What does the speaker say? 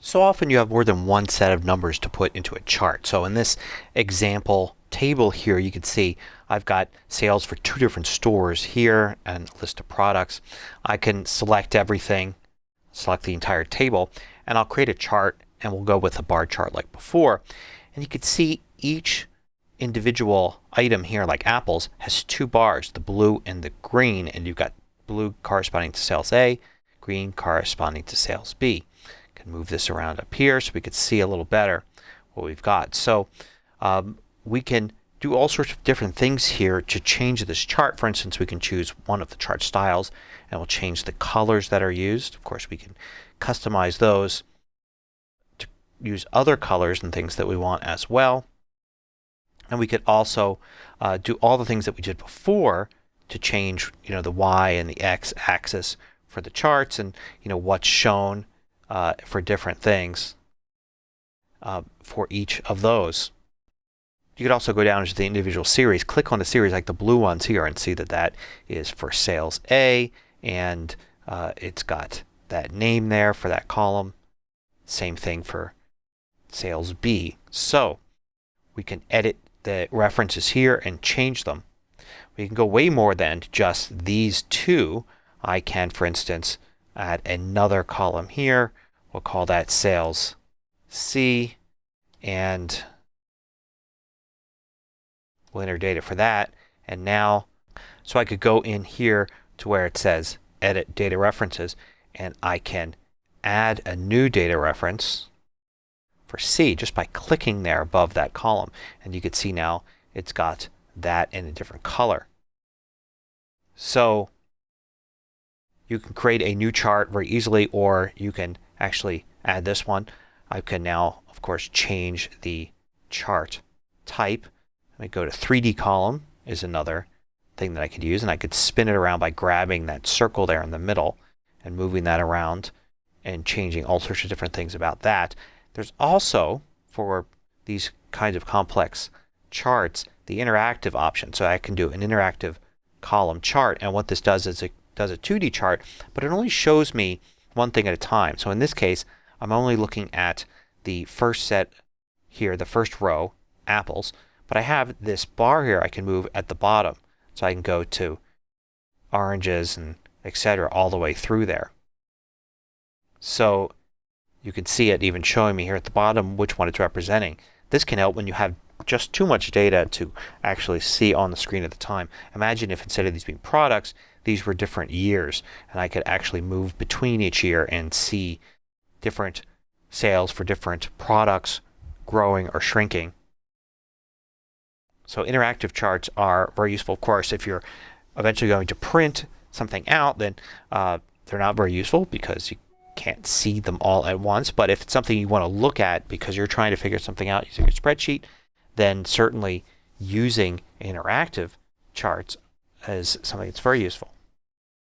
So often you have more than one set of numbers to put into a chart. So in this example table here you can see I've got sales for two different stores here and a list of products. I can select everything, select the entire table, and I'll create a chart, and we'll go with a bar chart like before. And you can see each individual item here, like apples, has two bars, the blue and the green, and you've got blue corresponding to sales A, green corresponding to sales B. Can move this around up here so we could see a little better what we've got. So we can do all sorts of different things here to change this chart. For instance, we can choose one of the chart styles and we'll change the colors that are used. Of course, we can customize those to use other colors and things that we want as well. And we could also do all the things that we did before to change, the Y and the X axis for the charts, and what's shown for different things for each of those. You could also go down to the individual series, click on the series like the blue ones here, and see that that is for sales A, and it's got that name there for that column. Same thing for sales B. So we can edit the references here and change them. We can go way more than just these two. I can, for instance, add another column here. We'll call that sales C, and we'll enter data for that. And now, so I could go in here to where it says edit data references, and I can add a new data reference for C just by clicking there above that column. And you can see now it's got that in a different color. So you can create a new chart very easily, or you can actually add this one. I can now, of course, change the chart type. I go to 3D column is another thing that I could use, and I could spin it around by grabbing that circle there in the middle and moving that around and changing all sorts of different things about that. There's also, for these kinds of complex charts, the interactive option. So I can do an interactive column chart, and what this does is it does a 2D chart, but it only shows me one thing at a time. So in this case, I'm only looking at the first set here, the first row, apples, but I have this bar here I can move at the bottom. So I can go to oranges and etc. all the way through there. So you can see it even showing me here at the bottom which one it's representing. This can help when you have just too much data to actually see on the screen at the time. Imagine if instead of these being products, these were different years, and I could actually move between each year and see different sales for different products growing or shrinking. So interactive charts are very useful. Of course, if you're eventually going to print something out, then they're not very useful because you can't see them all at once. But if it's something you want to look at because you're trying to figure something out using a spreadsheet, then certainly using interactive charts is something that's very useful.